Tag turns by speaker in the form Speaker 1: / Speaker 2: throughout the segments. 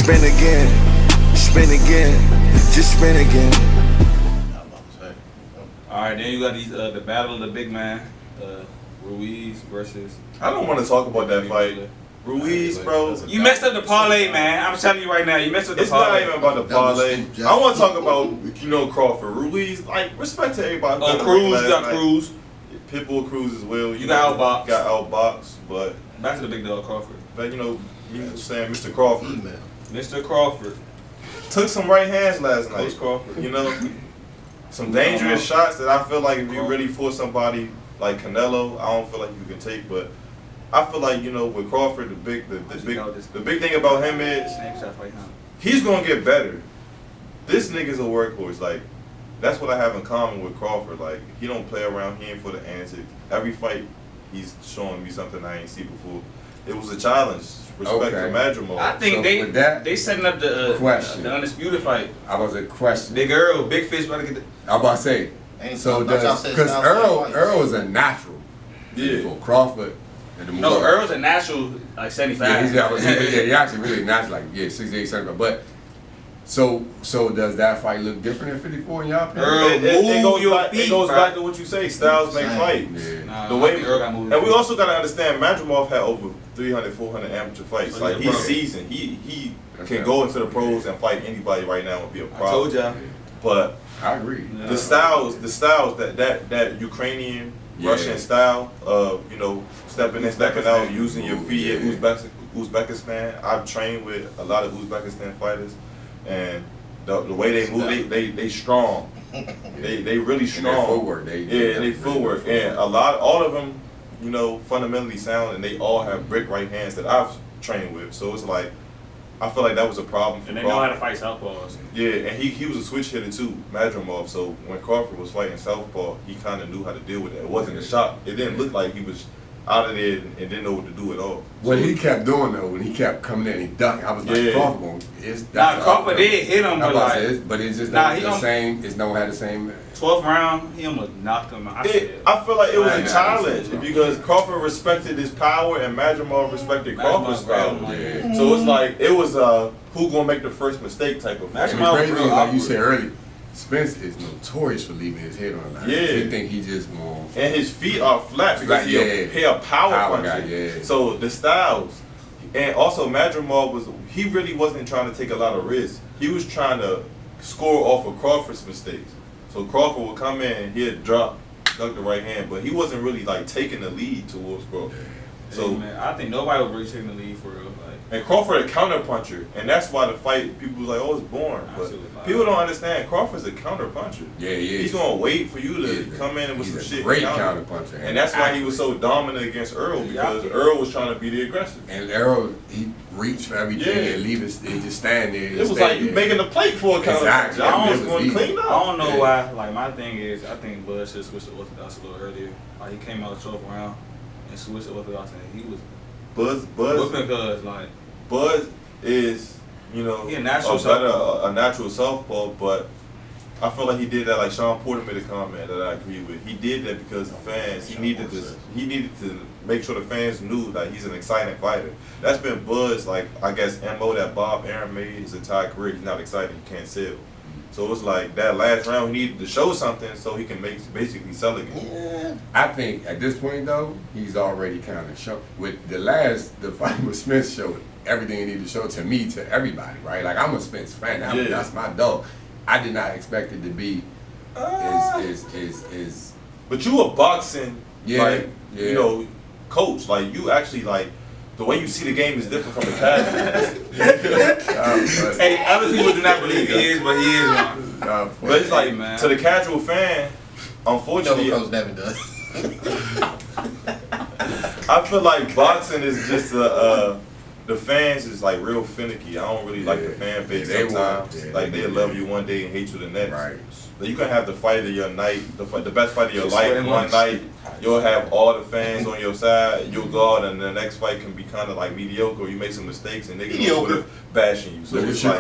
Speaker 1: spin again, just spin again.
Speaker 2: Alright, then you got these the battle of the big man, Ruiz versus.
Speaker 3: I don't want to talk about that fight. Ruiz, bro.
Speaker 2: You messed up the parlay, man. I'm telling you right now, you messed up the parlay.
Speaker 3: It's not even about the parlay. I want to talk about, Crawford. Ruiz, like, respect to everybody.
Speaker 2: Cruz, you got Cruz.
Speaker 3: Pitbull Cruz as well.
Speaker 2: You got outboxed.
Speaker 3: Got outboxed, but.
Speaker 2: Back to the big dog, Crawford.
Speaker 3: But, you saying Mr. Crawford.
Speaker 2: Mr. Crawford.
Speaker 3: Took some right hands last night.
Speaker 2: Coach Crawford.
Speaker 3: Some dangerous shots that I feel like if you really force somebody like Canelo, I don't feel like you can take, but I feel like, with Crawford, the big thing about him is he's gonna get better. This nigga's a workhorse. Like, that's what I have in common with Crawford. Like, he don't play around. He ain't for the antics. Every fight, he's showing me something I ain't seen before. It was a challenge. Respect to Madrimov.
Speaker 2: I think they setting up the undisputed fight.
Speaker 4: I was a question.
Speaker 2: Big Earl, big fish, about to get.
Speaker 4: I was about to say. So because Earl is a natural.
Speaker 3: Yeah.
Speaker 4: For Crawford.
Speaker 2: No, Earl's a natural, like 75.
Speaker 4: Yeah, he actually really natural, like 68, 75. But so does that fight look different at 54 in y'all opinion?
Speaker 3: It goes back to what you say. Styles make fights.
Speaker 4: Yeah.
Speaker 3: The way Earl got moved. And we also gotta understand Madrimov had over 300, 400 amateur fights. Like, he's seasoned. He can go into the pros and fight anybody right now and be a problem.
Speaker 2: I told y'all.
Speaker 3: But
Speaker 4: I agree.
Speaker 3: The styles that Ukrainian, Russian style of, stepping in, stepping out, using your feet at Uzbekistan. I've trained with a lot of Uzbekistan fighters, and the way they move, they strong. They really strong.
Speaker 4: And their footwork,
Speaker 3: they footwork, and all of them, fundamentally sound, and they all have brick right hands that I've trained with. So it's like, I feel like that was a problem for
Speaker 2: Crawford. And they
Speaker 3: Crawford.
Speaker 2: know how to fight southpaws.
Speaker 3: Yeah, and he was a switch hitter too, Madrimov. So when Crawford was fighting southpaw, he kind of knew how to deal with that. It wasn't a shock. It didn't look like he was out of there and didn't know what to do at all.
Speaker 4: What he kept doing though, when he kept coming in and he ducked, I was like, Crawford,
Speaker 2: Crawford did hit him,
Speaker 4: but it's just not the same. It's don't have the same.
Speaker 2: 12th round, he almost knocked him out.
Speaker 3: I feel like it was a challenge because Crawford respected his power and Madrimov respected Crawford's power.
Speaker 4: Yeah.
Speaker 3: So it's like it was who gonna make the first mistake type of thing.
Speaker 4: And the crazy thing, like you said earlier, Spence is notorious for leaving his head on the line.
Speaker 3: Yeah.
Speaker 4: He think he just won't.
Speaker 3: And his feet are flat because he a power puncher.
Speaker 4: Guy,
Speaker 3: So the styles, and also Madrimov he really wasn't trying to take a lot of risks. He was trying to score off of Crawford's mistakes. So Crawford would come in and he'd duck the right hand, but he wasn't really like taking the lead towards Crawford. So
Speaker 2: man, I think nobody was really taking the lead for real.
Speaker 3: And Crawford a counter puncher, and that's why the fight people was like, oh, it's boring. But people don't understand Crawford's a counter puncher.
Speaker 4: Yeah, yeah.
Speaker 3: He's gonna wait for you to come in with some shit.
Speaker 4: Great counter puncher.
Speaker 3: And that's why he was so dominant against Earl, because Earl was trying to be the aggressor.
Speaker 4: And Earl, he reached for everything and leave it, they just stand there.
Speaker 3: It was like you making a plate for a counter puncher. I'm just going to clean up.
Speaker 2: I don't know why. Like, my thing is, I think Bud should switch to orthodox a little earlier. Like, he came out 12th round and switched to orthodox, and he was whooping cuz, like.
Speaker 3: Bud is, he a natural southpaw, but I feel like he did that, like Sean Porter made a comment that I agree with. He did that because the fans, he needed to make sure the fans knew that he's an exciting fighter. That's been Bud's, like, I guess, MO that Bob Arum made his entire career. He's not excited, he can't sell. So it's like that last round, he needed to show something so he can basically sell again.
Speaker 4: Yeah. I think at this point though, he's already kind of shown. With the fight with Smith showed everything he needed to show to me, to everybody, right? Like, I'm a Spence fan. That's my dog. I did not expect it to be is.
Speaker 3: But you a boxing, coach. Like, you actually, like, the way you see the game is different from the casual.
Speaker 2: Hey, other people do not believe he is, but he is one.
Speaker 3: But it's like, man, to the casual fan, unfortunately,
Speaker 5: no, coach never does.
Speaker 3: I feel like boxing is just the fans is like real finicky. I don't really like the fan base sometimes. They'll love you one day and hate you the next.
Speaker 4: Right.
Speaker 3: So you can have the fight of your night, the best fight of your life one night. You'll have all the fans on your side. You'll go out and the next fight can be kind of like mediocre. You make some mistakes and they can bashing you. So it's like,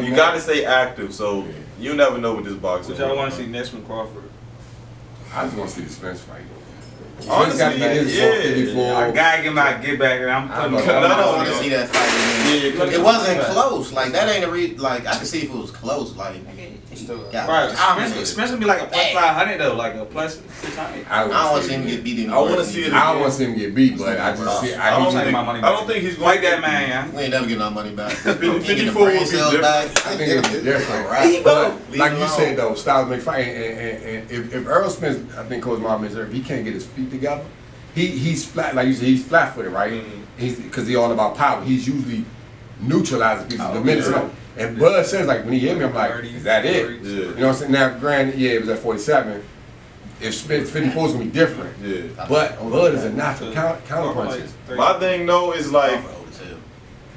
Speaker 3: you got to stay active. So you never know with this boxing.
Speaker 2: What y'all want to see next from Crawford?
Speaker 4: I just want to see the Spence fight.
Speaker 3: Honestly,
Speaker 2: I gotta get back here. I'm putting.
Speaker 1: I want to see that fight again.
Speaker 3: Yeah,
Speaker 1: it wasn't close. Like that ain't a like I can see if it was close. Like
Speaker 2: right, Spencer be like a plus 500 though, like a plus 600.
Speaker 1: I don't want to see him get beat.
Speaker 3: I want to see it.
Speaker 4: I don't want to see him get beat, but I just see. I
Speaker 3: don't think he's going
Speaker 2: to that man. Yeah.
Speaker 1: We ain't never getting our money back.
Speaker 3: 54 will be different.
Speaker 1: I
Speaker 4: think it'll be different, right? But like you said though, styles make fight, and if Earl Spence, I think Coach Marvin is there, if he can't get his feet together, he's flat. Like you said, he's flat-footed, right? He's because he's all about power. He's usually neutralizing people. The minute and Bud says like when he hit me, I'm like, is that it?
Speaker 3: Yeah.
Speaker 4: You know what I'm saying? Now, granted, yeah, it was at 47. If Spence 54 is gonna be different.
Speaker 3: Yeah.
Speaker 4: But Bud is a natural counter punches.
Speaker 3: My thing though is like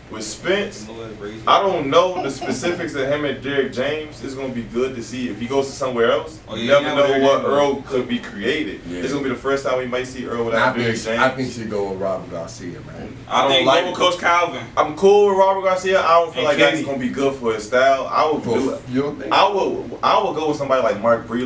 Speaker 3: with Spence, I don't know the specifics of him and Derrick James. It's gonna be good to see if he goes to somewhere else. You never know what Earl could be created. Yeah. It's gonna be the first time we might see Earl without Derrick James.
Speaker 4: I think he should go with Robert Garcia, man.
Speaker 2: I think like Coach Calvin.
Speaker 3: I'm cool with Robert Garcia. I don't feel like that's gonna be good for his style. I would do it. I would go with somebody like Mark Breland.